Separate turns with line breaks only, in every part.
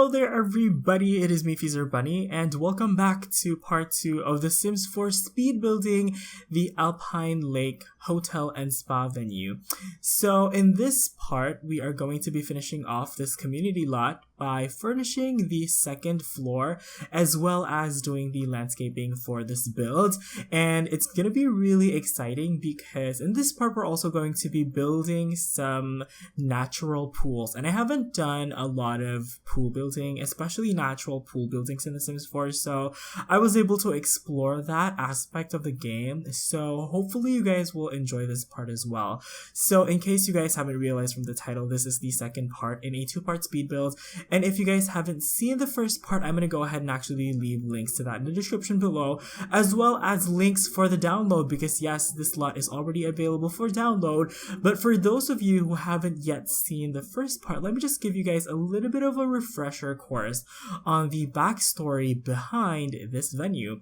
Hello there everybody, it is me FreezerBunny, and welcome back to part 2 of The Sims 4 speed building the Alpine Lake Hotel and Spa venue. So in this part, we are going to be finishing off this community lot by furnishing the second floor as well as doing the landscaping for this build. And it's gonna be really exciting because in this part we're also going to be building some natural pools. And I haven't done a lot of pool building, especially natural pool buildings in The Sims 4, so I was able to explore that aspect of the game. So hopefully you guys will enjoy this part as well. So in case you guys haven't realized from the title, this is the second part in a 2-part speed build. And if you guys haven't seen the first part, I'm going to go ahead and actually leave links to that in the description below, as well as links for the download, because yes, this lot is already available for download. But for those of you who haven't yet seen the first part, let me just give you guys a little bit of a refresher course on the backstory behind this venue.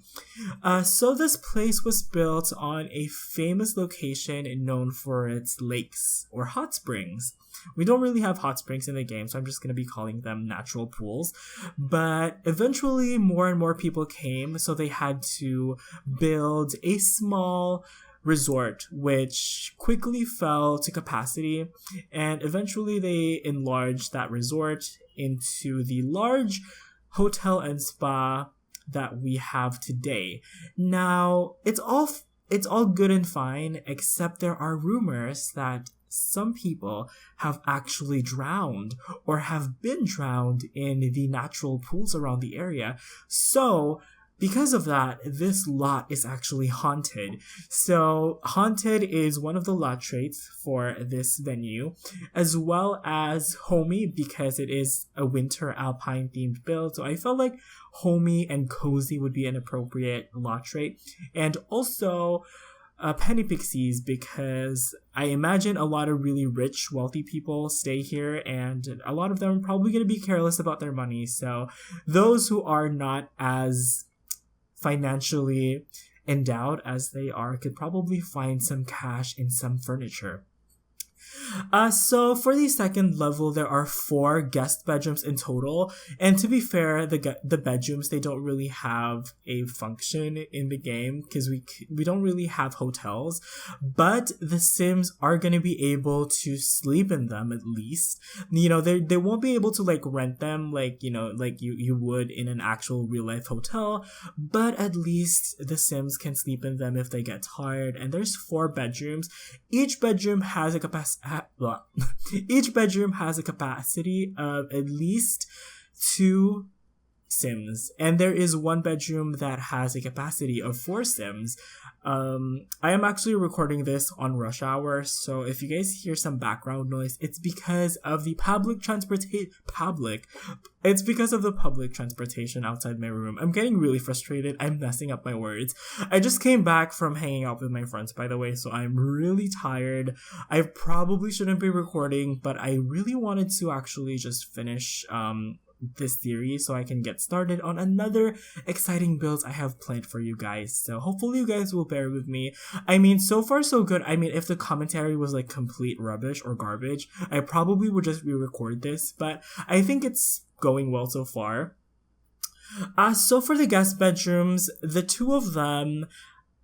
So this place was built on a famous location known for its lakes or hot springs. We don't really have hot springs in the game, so I'm just going to be calling them natural pools. But eventually more and more people came, so they had to build a small resort, which quickly fell to capacity, and eventually they enlarged that resort into the large hotel and spa that we have today. Now, it's all good and fine, except there are rumors that some people have actually drowned or have been drowned in the natural pools around the area. So because of that, this lot is actually haunted. So haunted is one of the lot traits for this venue, as well as homey because it is a winter alpine themed build. So I felt like homey and cozy would be an appropriate lot trait. And also penny pixies, because I imagine a lot of really rich, wealthy people stay here, and a lot of them are probably going to be careless about their money. So those who are not as financially endowed as they are could probably find some cash in some furniture. So for the second level, there are 4 guest bedrooms in total, and to be fair, the bedrooms, they don't really have a function in the game because we don't really have hotels, but the Sims are going to be able to sleep in them at least. You know, they won't be able to like rent them like, you know, like you would in an actual real life hotel, but at least the Sims can sleep in them if they get tired. And there's 4 bedrooms. Each bedroom has a Each bedroom has a capacity of at least 2 Sims, and there is one bedroom that has a capacity of 4 Sims. I am actually recording this on rush hour, so if you guys hear some background noise, it's because of the public transportation outside my room. I'm getting really frustrated. I'm messing up my words. I just came back from hanging out with my friends, by the way, so I'm really tired. I probably shouldn't be recording, but I really wanted to actually just finish this series so I can get started on another exciting builds I have planned for you guys. So hopefully you guys will bear with me. I mean, so far so good. I mean, if the commentary was like complete rubbish or garbage, I probably would just re-record this, but I think it's going well so far. So for the guest bedrooms, the 2 of them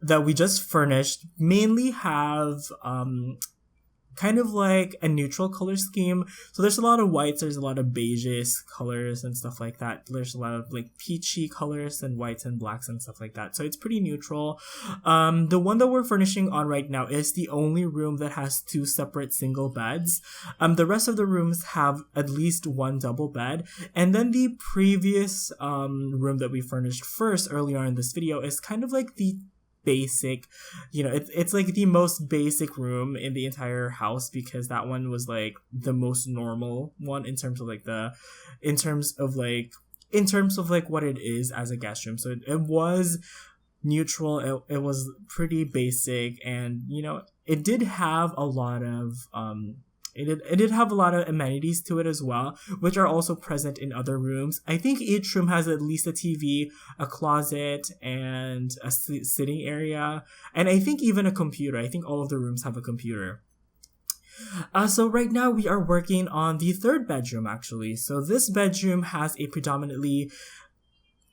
that we just furnished mainly have kind of like a neutral color scheme. So there's a lot of whites, there's a lot of beiges colors and stuff like that. There's a lot of like peachy colors and whites and blacks and stuff like that. So it's pretty neutral. The one that we're furnishing on right now is the only room that has 2 separate single beds. The rest of the rooms have at least 1 double bed. And then the previous room that we furnished first earlier in this video is kind of like the basic, you know, it's like the most basic room in the entire house, because that one was like the most normal one in terms of what it is as a guest room. So it was neutral, it was pretty basic, and you know, it did have a lot of It did have a lot of amenities to it as well, which are also present in other rooms. I think each room has at least a TV, a closet, and a sitting area, and I think even a computer. I think all of the rooms have a computer. So right now we are working on the third bedroom actually. So this bedroom has a predominantly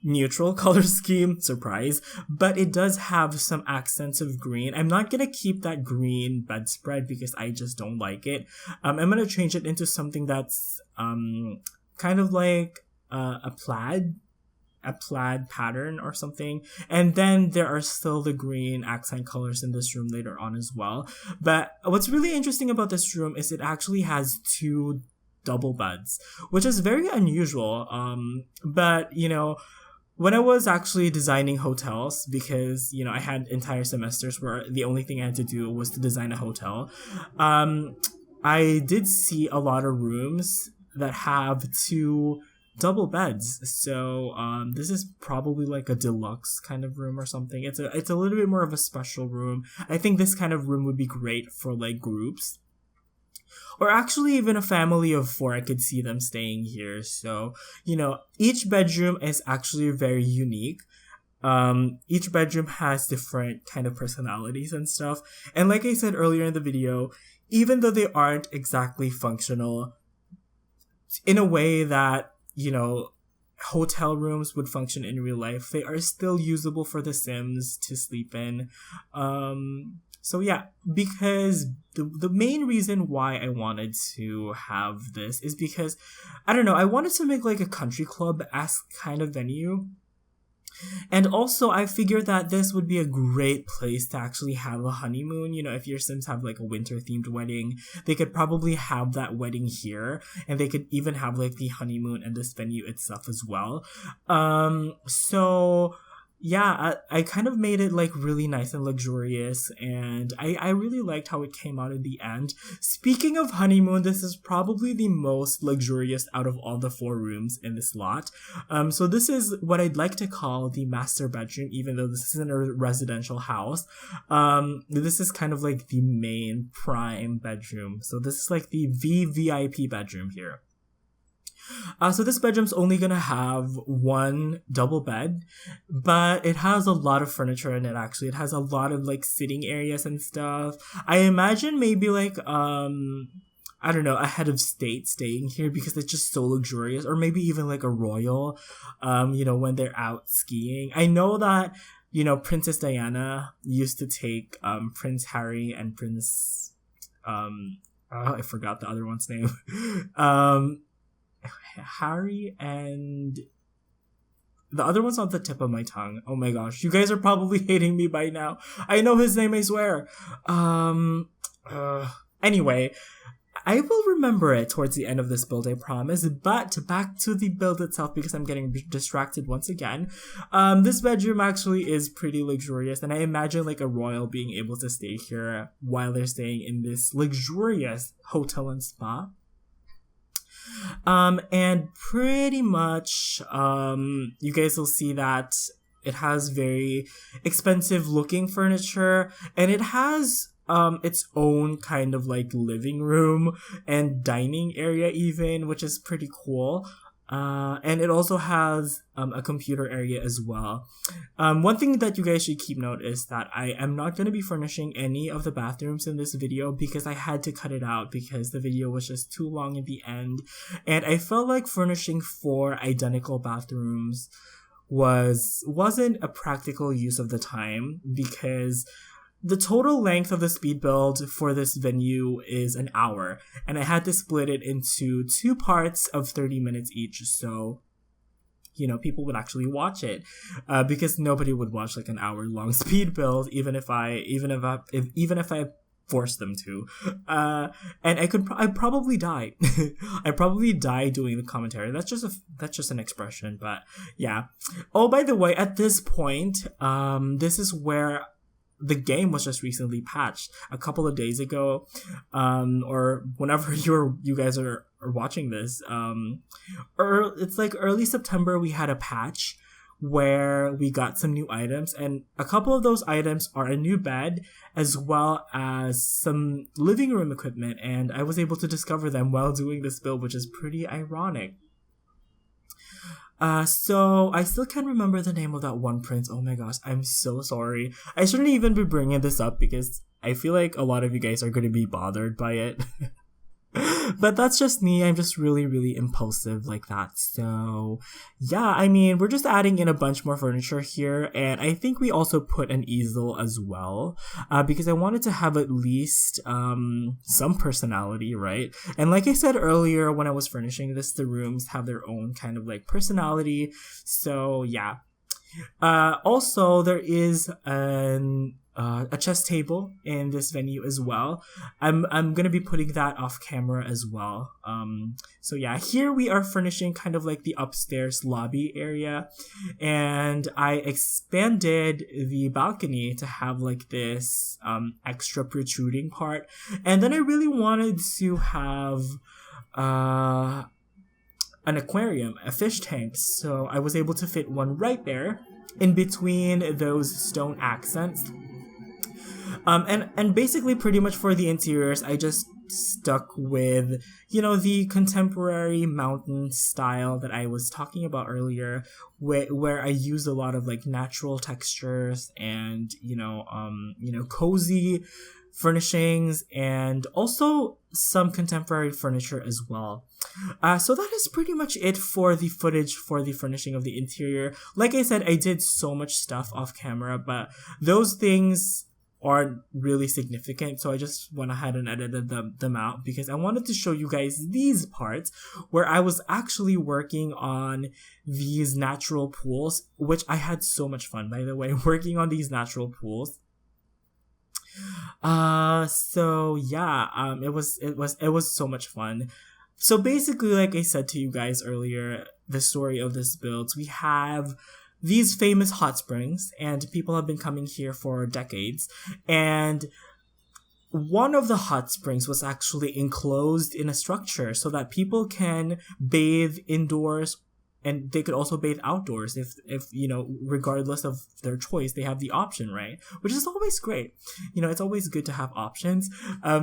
neutral color scheme, surprise, but it does have some accents of green. I'm not gonna keep that green bedspread because I just don't like it. I'm gonna change it into something that's kind of like a plaid pattern or something. And then there are still the green accent colors in this room later on as well. But what's really interesting about this room is it actually has two double beds, which is very unusual. But you know, when I was actually designing hotels, because, you know, I had entire semesters where the only thing I had to do was to design a hotel, I did see a lot of rooms that have two double beds. So this is probably like a deluxe kind of room or something. It's a little bit more of a special room. I think this kind of room would be great for like groups. Or actually even a family of 4, I could see them staying here. So, you know, each bedroom is actually very unique. Each bedroom has different kind of personalities and stuff. And like I said earlier in the video, even though they aren't exactly functional in a way that, you know, hotel rooms would function in real life, they are still usable for the Sims to sleep in. So yeah, because the main reason why I wanted to have this is because, I don't know, I wanted to make like a country club-esque kind of venue. And also, I figured that this would be a great place to actually have a honeymoon. You know, if your Sims have like a winter-themed wedding, they could probably have that wedding here, and they could even have like the honeymoon and this venue itself as well. So yeah, I kind of made it like really nice and luxurious, and I really liked how it came out in the end. Speaking of honeymoon, this is probably the most luxurious out of all the 4 rooms in this lot. So this is what I'd like to call the master bedroom, even though this isn't a residential house. This is kind of like the main prime bedroom. So this is like the VVIP bedroom here. So this bedroom's only gonna have 1 double bed, but it has a lot of furniture in it actually. It has a lot of like sitting areas and stuff. I imagine maybe like, I don't know, a head of state staying here because it's just so luxurious, or maybe even like a royal, you know, when they're out skiing. I know that, you know, Princess Diana used to take, Prince Harry and Prince, I forgot the other one's name. Harry and the other one's on the tip of my tongue. Oh my gosh, you guys are probably hating me by now. I know his name, I swear. Anyway, I will remember it towards the end of this build, I promise. But back to the build itself, because I'm getting distracted once again. This bedroom actually is pretty luxurious, and I imagine like a royal being able to stay here while they're staying in this luxurious hotel and spa. And pretty much, you guys will see that it has very expensive looking furniture, and it has, its own kind of like living room and dining area even, which is pretty cool. And it also has a computer area as well. One thing that you guys should keep note is that I am not going to be furnishing any of the bathrooms in this video because I had to cut it out because the video was just too long in the end. And I felt like furnishing 4 identical bathrooms wasn't a practical use of the time, because the total length of the speed build for this venue is an hour, and I had to split it into 2 parts of 30 minutes each, so, you know, people would actually watch it, because nobody would watch like an hour-long speed build, even if I forced them to, and I'd probably die. I'd probably die doing the commentary. That's just an expression, but yeah. Oh, by the way, at this point, this is where the game was just recently patched a couple of days ago, or whenever you guys are watching this. It's like early September, we had a patch where we got some new items, and a couple of those items are a new bed as well as some living room equipment, and I was able to discover them while doing this build, which is pretty ironic. So I still can't remember the name of that one prince. Oh my gosh, I'm so sorry. I shouldn't even be bringing this up because I feel like a lot of you guys are going to be bothered by it. But that's just me. I'm just really, really impulsive like that. So, yeah, I mean, we're just adding in a bunch more furniture here. And I think we also put an easel as well, because I wanted to have at least some personality, right? And like I said earlier, when I was furnishing this, the rooms have their own kind of like personality. So, yeah. Also, there is a chess table in this venue as well. I'm gonna be putting that off camera as well. So yeah, here we are furnishing kind of like the upstairs lobby area, and I expanded the balcony to have like this extra protruding part, and then I really wanted to have an aquarium, a fish tank, so I was able to fit one right there in between those stone accents. And basically pretty much for the interiors, I just stuck with, the contemporary mountain style that I was talking about earlier, where I used a lot of like natural textures and, cozy furnishings and also some contemporary furniture as well. So that is pretty much it for the footage for the furnishing of the interior. Like I said, I did so much stuff off camera, but those things aren't really significant, so I just went ahead and edited them out because I wanted to show you guys these parts where I was actually working on these natural pools, which I had so much fun, by the way, working on these natural pools. So yeah, it was so much fun. So basically, like I said to you guys earlier, the story of this build, we have these famous hot springs, and people have been coming here for decades. And one of the hot springs was actually enclosed in a structure so that people can bathe indoors, and they could also bathe outdoors if regardless of their choice, they have the option, right? Which is always great. It's always good to have options.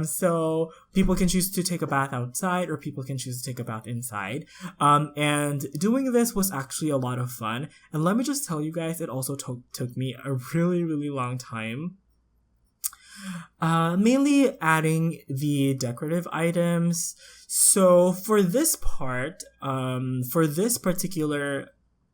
So people can choose to take a bath outside, or people can choose to take a bath inside. And doing this was actually a lot of fun. And let me just tell you guys, it also took me a really, really long time. Mainly adding the decorative items. So for this part, for this particular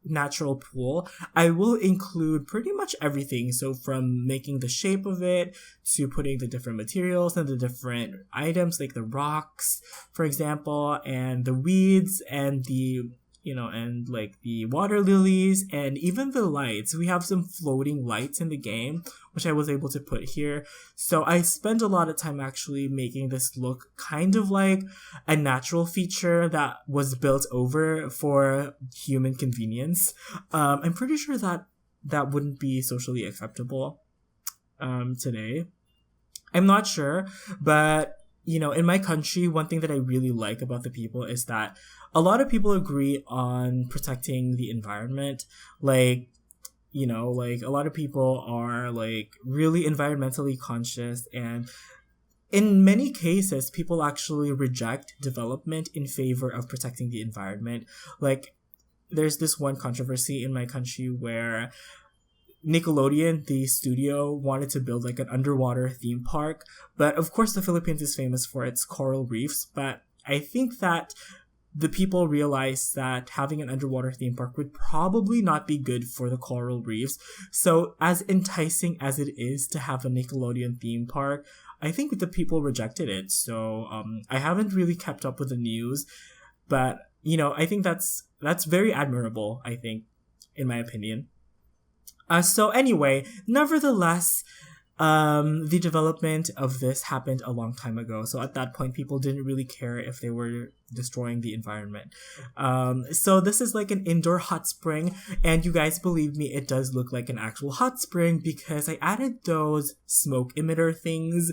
natural pool, I will include pretty much everything. So from making the shape of it to putting the different materials and the different items, like the rocks, for example, and the weeds and the and like the water lilies and even the lights. We have some floating lights in the game, which I was able to put here. So I spent a lot of time actually making this look kind of like a natural feature that was built over for human convenience. I'm pretty sure that wouldn't be socially acceptable today. I'm not sure, but in my country, one thing that I really like about the people is that a lot of people agree on protecting the environment. Like, like a lot of people are like really environmentally conscious, and in many cases, people actually reject development in favor of protecting the environment. Like, there's this one controversy in my country where Nickelodeon, the studio, wanted to build like an underwater theme park, but of course the Philippines is famous for its coral reefs, but I think that the people realized that having an underwater theme park would probably not be good for the coral reefs. So as enticing as it is to have a Nickelodeon theme park, I think the people rejected it. So I haven't really kept up with the news, but I think that's very admirable, I think, in my opinion. So anyway, nevertheless, the development of this happened a long time ago. So at that point, people didn't really care if they were destroying the environment. So this is like an indoor hot spring, and you guys believe me, it does look like an actual hot spring because I added those smoke emitter things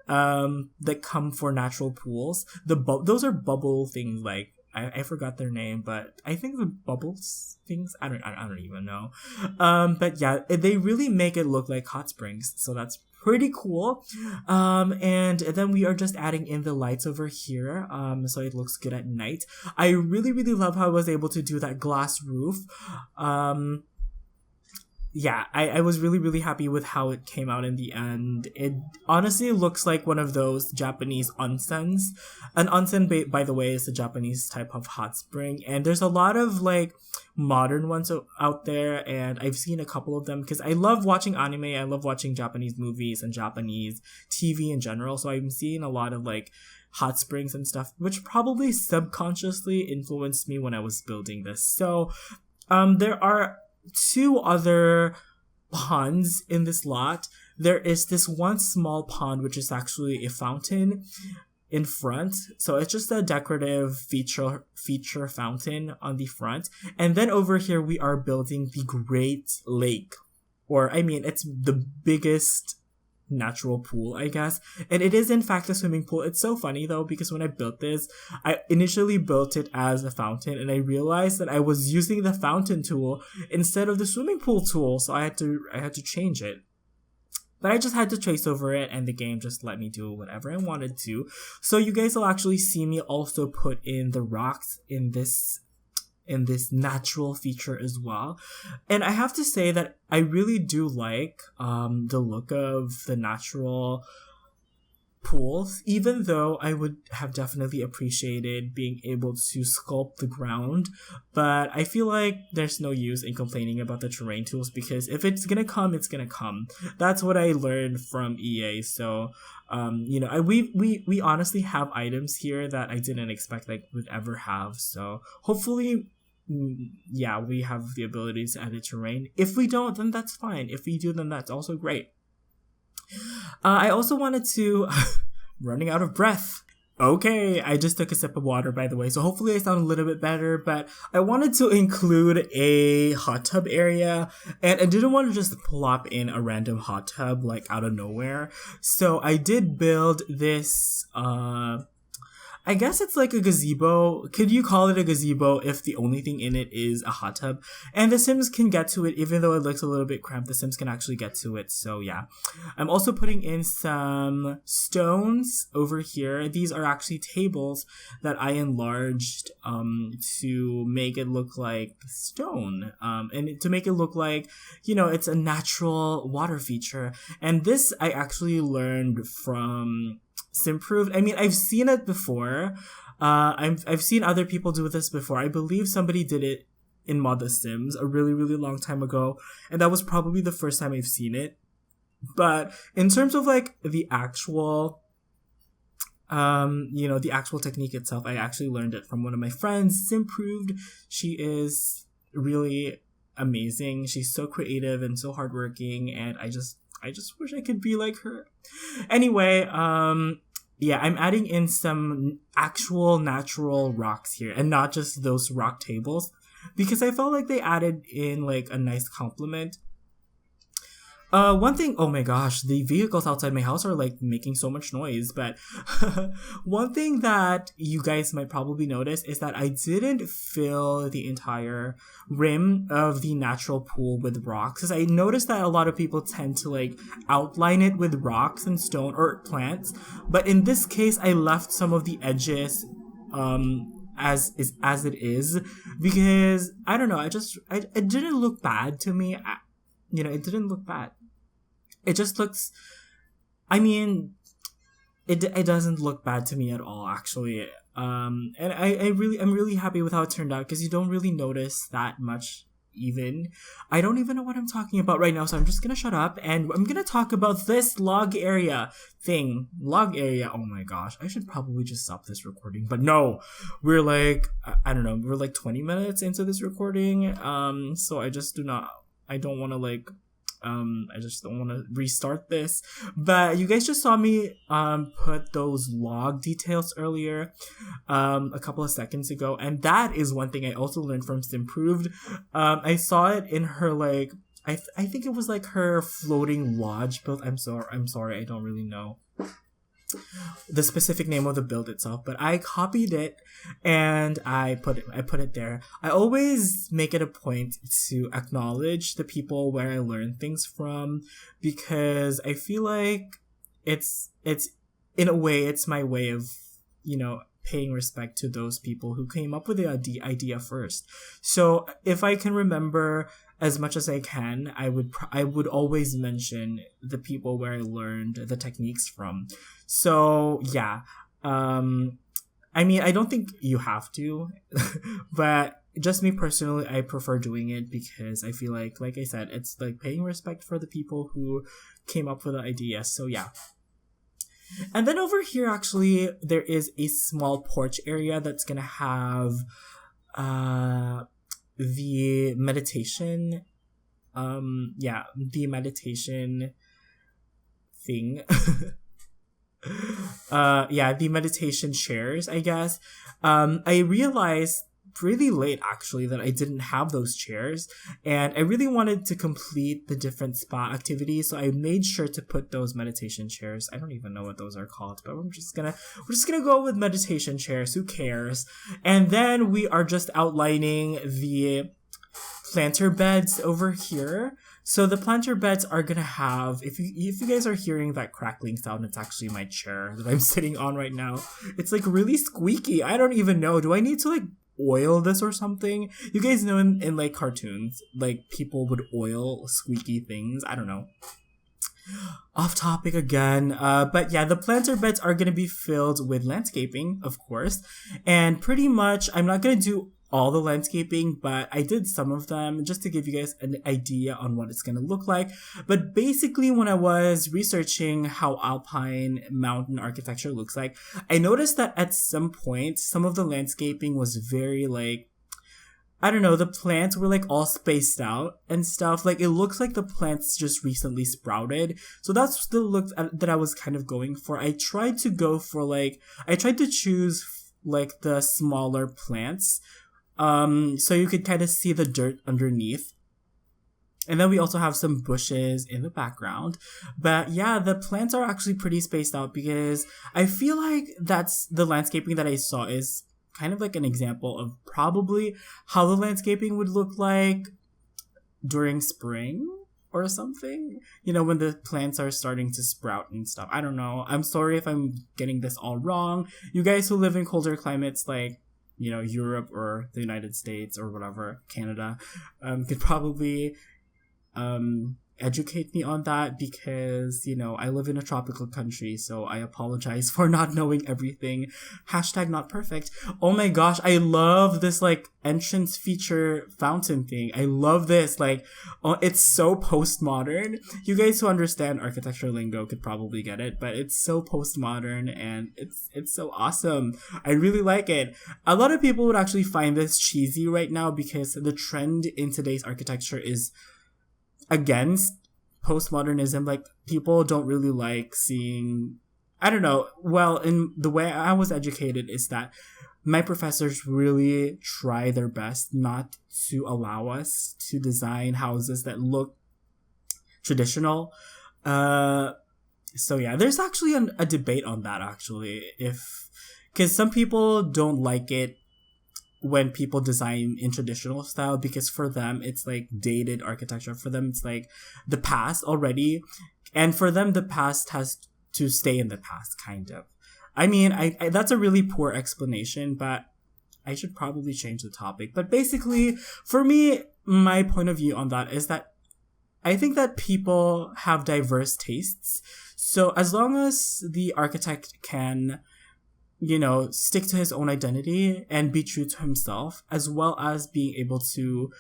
that come for natural pools. Those are bubble things, like I forgot their name, but I think the bubbles things, I don't even know. But yeah, they really make it look like hot springs, so that's pretty cool. And then we are just adding in the lights over here, so it looks good at night. I really, really love how I was able to do that glass roof. yeah, I was really, really happy with how it came out in the end. It honestly looks like one of those Japanese onsens. An onsen, by the way, is a Japanese type of hot spring. And there's a lot of like modern ones out there. And I've seen a couple of them because I love watching anime. I love watching Japanese movies and Japanese TV in general. So I'm seeing a lot of like hot springs and stuff, which probably subconsciously influenced me when I was building this. So there are two other ponds in this lot. There is this one small pond which is actually a fountain in front, so it's just a decorative feature fountain on the front. And then over here we are building the Great Lake, or I mean it's the biggest natural pool, I guess. And it is in fact a swimming pool. It's so funny though, because when I built this, I initially built it as a fountain and I realized that I was using the fountain tool instead of the swimming pool tool, so I had to change it. But I just had to trace over it and the game just let me do whatever I wanted to. So you guys will actually see me also put in the rocks in this natural feature as well. And I have to say that I really do like the look of the natural pools, even though I would have definitely appreciated being able to sculpt the ground. But I feel like there's no use in complaining about the terrain tools, because if it's gonna come, it's gonna come. That's what I learned from EA. So we honestly have items here that I didn't expect like would ever have. So hopefully, yeah, we have the ability to edit terrain. If we don't, then that's fine. If we do, then that's also great. I also wanted to running out of breath. Okay, I just took a sip of water, by the way, so hopefully I sound a little bit better, but I wanted to include a hot tub area, and I didn't want to just plop in a random hot tub, like, out of nowhere. So I did build this, I guess it's like a gazebo. Could you call it a gazebo if the only thing in it is a hot tub? And the Sims can get to it, even though it looks a little bit cramped, the Sims can actually get to it. So yeah. I'm also putting in some stones over here. These are actually tables that I enlarged to make it look like stone. And to make it look like, it's a natural water feature. And this I actually learned from Simproved. I mean, I've seen it before. I've seen other people do this before. I believe somebody did it in Mod The Sims a really, really long time ago, and that was probably the first time I've seen it. But in terms of like the actual, the actual technique itself, I actually learned it from one of my friends, Simproved. She is really amazing. She's so creative and so hardworking, and I just wish I could be like her. Anyway, yeah, I'm adding in some actual natural rocks here and not just those rock tables, because I felt like they added in like a nice complement. One thing, oh my gosh, the vehicles outside my house are like making so much noise, but one thing that you guys might probably notice is that I didn't fill the entire rim of the natural pool with rocks, because I noticed that a lot of people tend to like outline it with rocks and stone or plants, but in this case I left some of the edges as it is, because I don't know, it didn't look bad to me. It didn't look bad. It just looks, I mean, it doesn't look bad to me at all, actually. And I'm really happy with how it turned out, because you don't really notice that much even. I don't even know what I'm talking about right now, so I'm just gonna shut up and I'm gonna talk about this log area thing. Log area, oh my gosh, I should probably just stop this recording, but no, we're like, I don't know, we're like 20 minutes into this recording, so I don't want to restart this. But you guys just saw me put those log details earlier a couple of seconds ago, and that is one thing I also learned from Simproved. I saw it in her like I think it was like her floating lodge build. I'm sorry, I don't really know the specific name of the build itself, but I copied it and I put it there. I always make it a point to acknowledge the people where I learn things from, because I feel like it's in a way, it's my way of, paying respect to those people who came up with the idea first. So if I can remember as much as I can, I would always mention the people where I learned the techniques from. So yeah, I mean, I don't think you have to, but just me personally, I prefer doing it because I feel like I said, it's like paying respect for the people who came up with the idea. So yeah. And then over here, actually, there is a small porch area that's gonna have the meditation the meditation thing. The meditation chairs, I guess. I realized really late actually that I didn't have those chairs, and I really wanted to complete the different spa activities, so I made sure to put those meditation chairs. I don't even know what those are called, but we're just gonna go with meditation chairs. Who cares? And then we are just outlining the planter beds over here. So the planter beds are gonna have, if you guys are hearing that crackling sound, it's actually my chair that I'm sitting on right now. It's like really squeaky. I don't even know. Do I need to like oil this or something? You guys know in like cartoons, like people would oil squeaky things. I don't know. Off topic again. But yeah, the planter beds are gonna be filled with landscaping, of course. And pretty much, I'm not gonna do all the landscaping, but I did some of them just to give you guys an idea on what it's going to look like. But basically, when I was researching how Alpine mountain architecture looks like, I noticed that at some point, some of the landscaping was very like, I don't know, the plants were like all spaced out and stuff. Like it looks like the plants just recently sprouted. So that's the look that I was kind of going for. I tried to choose like the smaller plants, so you could kind of see the dirt underneath. And then we also have some bushes in the background. But yeah, the plants are actually pretty spaced out because I feel like that's the landscaping that I saw is kind of like an example of probably how the landscaping would look like during spring or something. You know, when the plants are starting to sprout and stuff. I don't know. I'm sorry if I'm getting this all wrong. You guys who live in colder climates like, you know, Europe or the United States or whatever, Canada, could probably educate me on that because, you know, I live in a tropical country, so I apologize for not knowing everything. Hashtag not perfect. Oh my gosh, I love this like entrance feature fountain thing. I love this. Like, it's so postmodern. You guys who understand architecture lingo could probably get it, but it's so postmodern and it's so awesome. I really like it. A lot of people would actually find this cheesy right now because the trend in today's architecture is against postmodernism. Like people don't really like seeing, I don't know, well, in the way I was educated is that my professors really try their best not to allow us to design houses that look traditional. So yeah, there's actually a debate on that actually, because some people don't like it when people design in traditional style because for them it's like dated architecture. For them it's like the past already, and for them the past has to stay in the past, kind of. I mean, I that's a really poor explanation, but I should probably change the topic. But basically, for me, my point of view on that is that I think that people have diverse tastes. So as long as the architect can, you know, stick to his own identity and be true to himself, as well as being able to,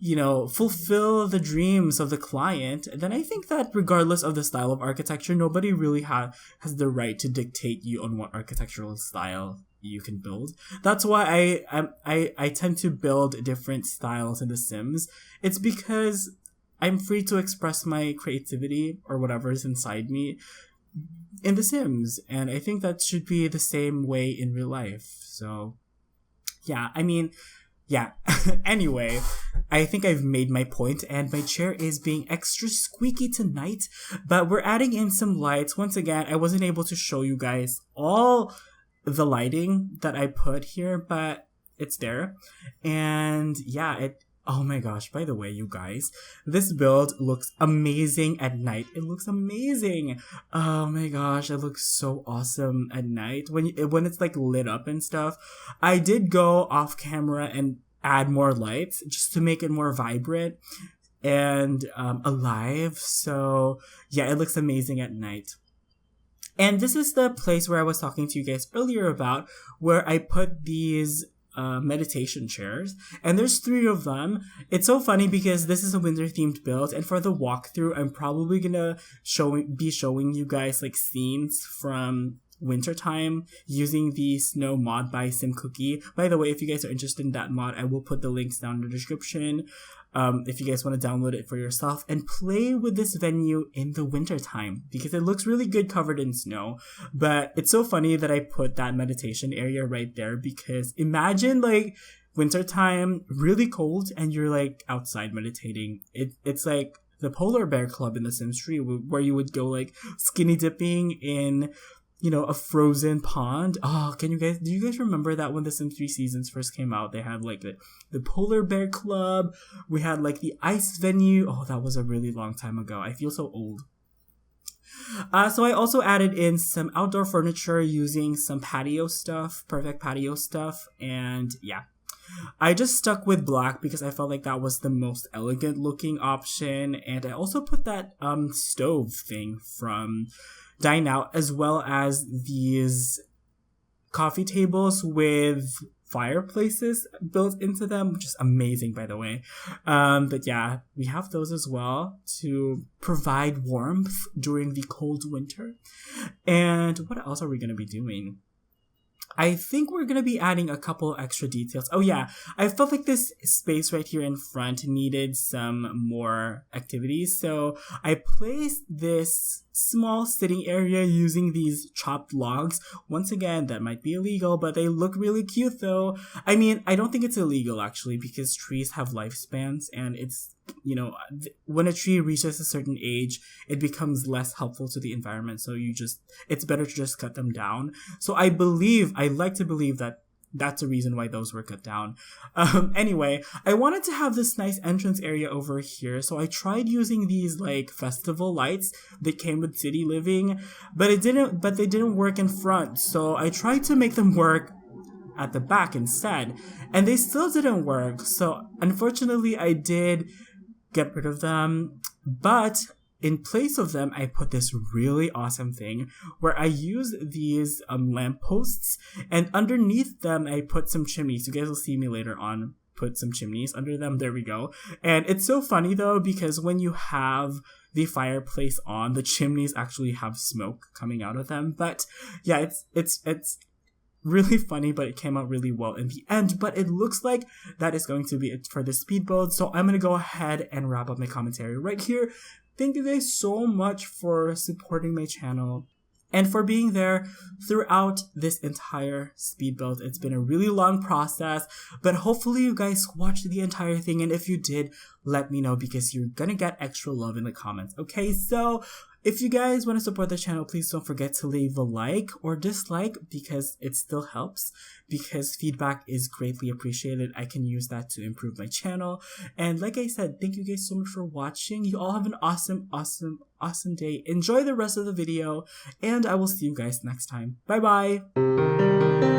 you know, fulfill the dreams of the client, then I think that regardless of the style of architecture, nobody really has the right to dictate you on what architectural style you can build. That's why I tend to build different styles in The Sims. It's because I'm free to express my creativity or whatever is inside me in The Sims, and I think that should be the same way in real life. So yeah, I mean, yeah. Anyway, I think I've made my point, and my chair is being extra squeaky tonight, but we're adding in some lights. Once again, I wasn't able to show you guys all the lighting that I put here, but it's there. And yeah, Oh my gosh, by the way, you guys, this build looks amazing at night. It looks amazing. Oh my gosh, it looks so awesome at night when it's like lit up and stuff. I did go off camera and add more lights just to make it more vibrant and alive. So yeah, it looks amazing at night. And this is the place where I was talking to you guys earlier about, where I put these meditation chairs, and there's 3 of them. It's so funny because this is a winter themed build, and for the walkthrough I'm probably gonna be showing you guys like scenes from wintertime using the snow mod by SimCookie. By the way, if you guys are interested in that mod, I will put the links down in the description. If you guys want to download it for yourself and play with this venue in the wintertime, because it looks really good covered in snow. But it's so funny that I put that meditation area right there, because imagine like wintertime, really cold, and you're like outside meditating. It's like the polar bear club in the Sims 3, where you would go like skinny dipping in, you know, a frozen pond. Oh, do you guys remember that when the Sims 3 seasons first came out? They had like the polar bear club. We had like the ice venue. Oh, that was a really long time ago. I feel so old. So I also added in some outdoor furniture using some patio stuff, perfect patio stuff. And yeah, I just stuck with black because I felt like that was the most elegant looking option. And I also put that stove thing from Dine Out, as well as these coffee tables with fireplaces built into them, which is amazing, by the way. But yeah, we have those as well to provide warmth during the cold winter. And what else are we going to be doing? I think we're going to be adding a couple extra details. Oh yeah, I felt like this space right here in front needed some more activities. So I placed this small sitting area using these chopped logs. Once again, that might be illegal, but they look really cute though. I mean, I don't think it's illegal actually, because trees have lifespans, and it's, you know, when a tree reaches a certain age, it becomes less helpful to the environment. So it's better to just cut them down. So I like to believe that that's the reason why those were cut down. Anyway, I wanted to have this nice entrance area over here, so I tried using these like festival lights that came with City Living, but they didn't work in front. So I tried to make them work at the back instead, and they still didn't work. So unfortunately, I did get rid of them, but in place of them, I put this really awesome thing where I use these lampposts, and underneath them, I put some chimneys. You guys will see me later on put some chimneys under them. There we go. And it's so funny though, because when you have the fireplace on, the chimneys actually have smoke coming out of them. But yeah, it's really funny, but it came out really well in the end. But it looks like that is going to be it for the speed build. So I'm going to go ahead and wrap up my commentary right here. Thank you guys so much for supporting my channel and for being there throughout this entire speed build. It's been a really long process, but hopefully you guys watched the entire thing. And if you did, let me know, because you're gonna get extra love in the comments. Okay, so if you guys want to support the channel, please don't forget to leave a like or dislike, because it still helps, because feedback is greatly appreciated. I can use that to improve my channel. And like I said, thank you guys so much for watching. You all have an awesome, awesome, awesome day. Enjoy the rest of the video, and I will see you guys next time. Bye bye!